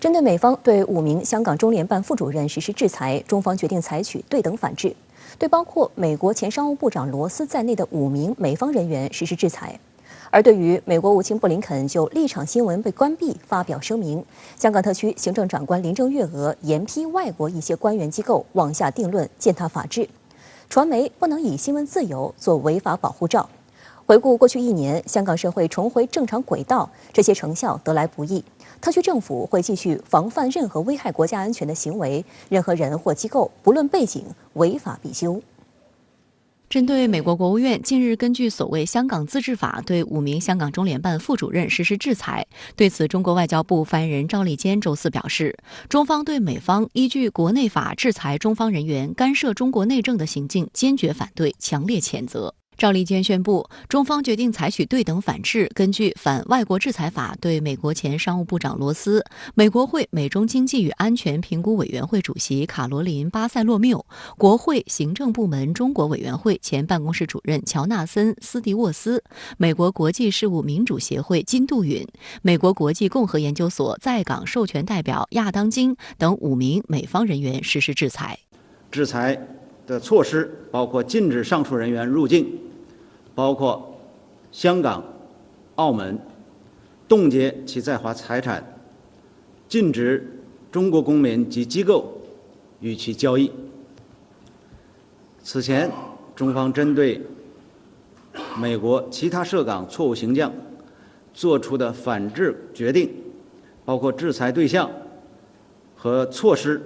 针对美方对5名香港中联办副主任实施制裁，中方决定采取对等反制，对包括美国前商务部长罗斯在内的5名美方人员实施制裁。而对于美国务卿布林肯就立场新闻被关闭发表声明，香港特区行政长官林郑月娥严批外国一些官员机构妄下定论，践踏法治，传媒不能以新闻自由做违法保护罩。回顾过去1年，香港社会重回正常轨道，这些成效得来不易。特区政府会继续防范任何危害国家安全的行为，任何人或机构不论背景，违法必究。针对美国国务院近日根据所谓香港自治法对5名香港中联办副主任实施制裁，对此，中国外交部发言人赵立坚周四表示，中方对美方依据国内法制裁中方人员干涉中国内政的行径坚决反对，强烈谴责。赵立坚宣布，中方决定采取对等反制，根据反外国制裁法对美国前商务部长罗斯、美国会美中经济与安全评估委员会主席卡罗琳·巴塞洛缪、国会行政部门中国委员会前办公室主任乔纳森·斯蒂沃斯、美国国际事务民主协会金杜允、美国国际共和研究所在港授权代表亚当金等5名美方人员实施制裁。制裁的措施包括禁止上述人员入境，包括香港、澳门，冻结其在华财产，禁止中国公民及机构与其交易。此前，中方针对美国其他涉港错误行径作出的反制决定，包括制裁对象和措施，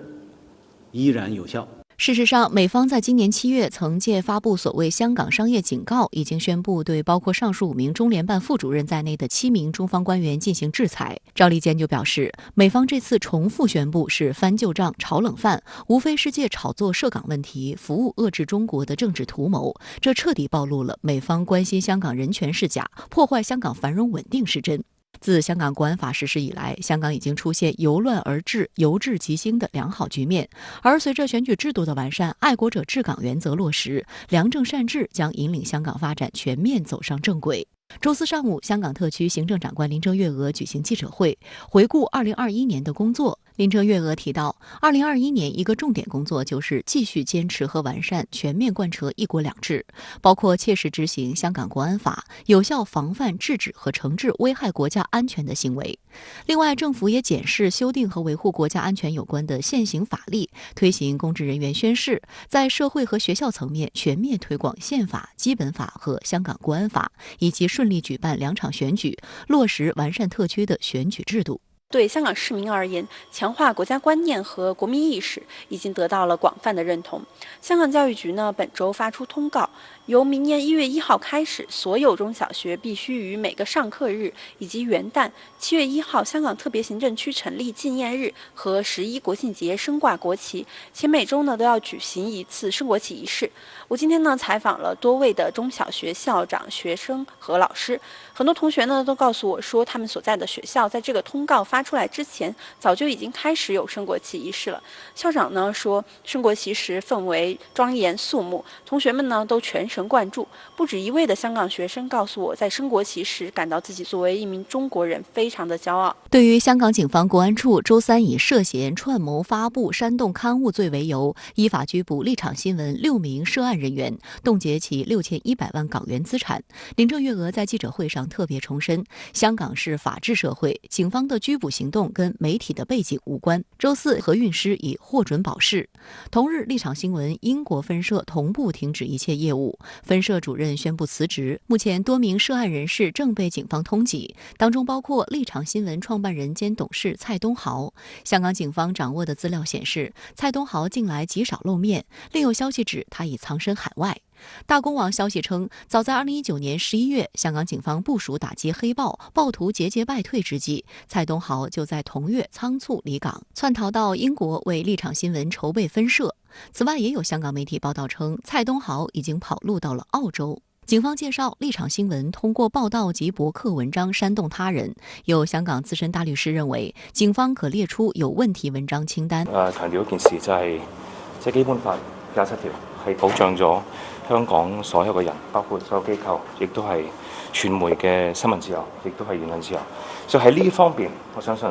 依然有效。事实上，美方在今年7月曾借发布所谓香港商业警告，已经宣布对包括上述5名中联办副主任在内的7名中方官员进行制裁。赵立坚就表示，美方这次重复宣布是翻旧账、炒冷饭，无非是借炒作涉港问题，服务遏制中国的政治图谋，这彻底暴露了美方关心香港人权是假，破坏香港繁荣稳定是真。自香港国安法实施以来，香港已经出现由乱而治、由治及兴的良好局面。而随着选举制度的完善，爱国者治港原则落实，良政善治将引领香港发展全面走上正轨。周四上午，香港特区行政长官林郑月娥举行记者会，回顾2021年的工作。林郑月娥提到，2021年一个重点工作就是继续坚持和完善全面贯彻一国两制，包括切实执行香港国安法，有效防范、制止和惩治危害国家安全的行为。另外，政府也检视修订和维护国家安全有关的现行法例，推行公职人员宣誓，在社会和学校层面全面推广宪法、基本法和香港国安法，以及顺利举办2场选举，落实完善特区的选举制度。对香港市民而言，强化国家观念和国民意识已经得到了广泛的认同。香港教育局本周发出通告，由明年1月1号开始，所有中小学必须于每个上课日以及元旦、7月1号香港特别行政区成立纪念日和11国庆节升挂国旗，且每周都要举行1次升国旗仪式。我今天采访了多位的中小学校长、学生和老师，很多同学都告诉我说，他们所在的学校在这个通告发出来之前，早就已经开始有升国旗仪式了。校长说，升国旗时氛围庄严肃穆，同学们都全神贯注。不止一位的香港学生告诉我，在升国旗时感到自己作为一名中国人非常的骄傲。对于香港警方国安处周三以涉嫌串谋发布煽动刊物罪为由，依法拘捕立场新闻6名涉案人员，冻结其6100万港元资产。林郑月娥在记者会上特别重申，香港是法治社会，警方的拘捕行动跟媒体的背景无关。周四，何韵诗已获准保释。同日，立场新闻英国分社同步停止一切业务，分社主任宣布辞职。目前多名涉案人士正被警方通缉，当中包括立场新闻创办人兼董事蔡东豪。香港警方掌握的资料显示，蔡东豪近来极少露面，另有消息指他已藏身海外。大公网消息称，早在2019年11月，香港警方部署打击黑暴，暴徒节节败退之际，蔡东豪就在同月仓促离港，窜逃到英国为立场新闻筹备分社。此外，也有香港媒体报道称，蔡东豪已经跑路到了澳洲。警方介绍，立场新闻通过报道及博客文章煽动他人。有香港资深大律师认為，警方可列出有問題文章清單。強調一件事就係，基本法27條係保障咗香港所有嘅人，包括所有機構，亦都係傳媒嘅新聞自由，亦都係言論自由。所以喺呢方面，我相信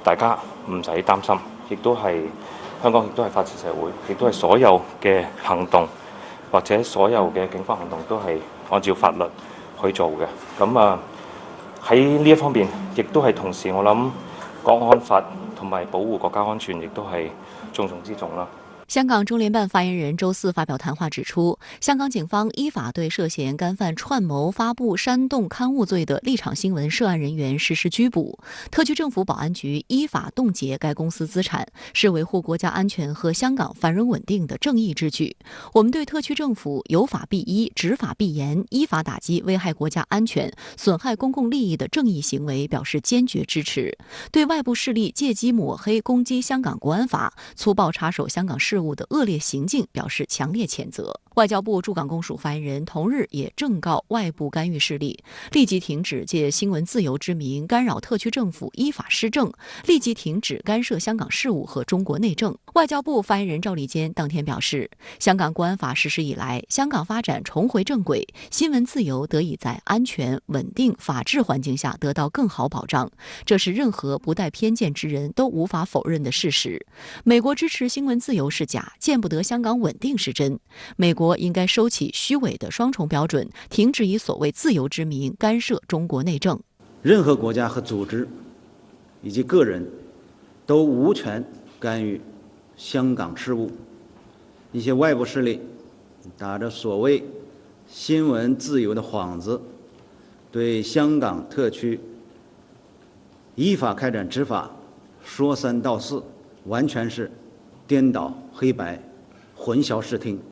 大家唔使擔心，亦都係香港亦都係法治社會，亦都係所有嘅行動或者所有嘅警方行動都係按照法律去做嘅。咁喺呢一方面，亦都係同時我諗國安法同埋保護國家安全，亦都係重中之重啦。香港中联办发言人周四发表谈话指出，香港警方依法对涉嫌干犯串谋发布煽动刊物罪的立场新闻涉案人员实施拘捕，特区政府保安局依法冻结该公司资产，是维护国家安全和香港繁荣稳定的正义之举。我们对特区政府有法必依、执法必严、依法打击危害国家安全、损害公共利益的正义行为表示坚决支持，对外部势力借机抹黑、攻击香港国安法、粗暴插手香港事务的恶劣行径表示强烈谴责。外交部驻港公署发言人同日也正告外部干预势力，立即停止借新闻自由之名干扰特区政府依法施政，立即停止干涉香港事务和中国内政。外交部发言人赵立坚当天表示，香港国安法实施以来，香港发展重回正轨，新闻自由得以在安全、稳定、法治环境下得到更好保障，这是任何不带偏见之人都无法否认的事实。美国支持新闻自由是假，见不得香港稳定是真。美国应该收起虚伪的双重标准，停止以所谓自由之名干涉中国内政。任何国家和组织以及个人都无权干预香港事务。一些外部势力打着所谓新闻自由的幌子，对香港特区依法开展执法说三道四，完全是颠倒黑白、混淆视听。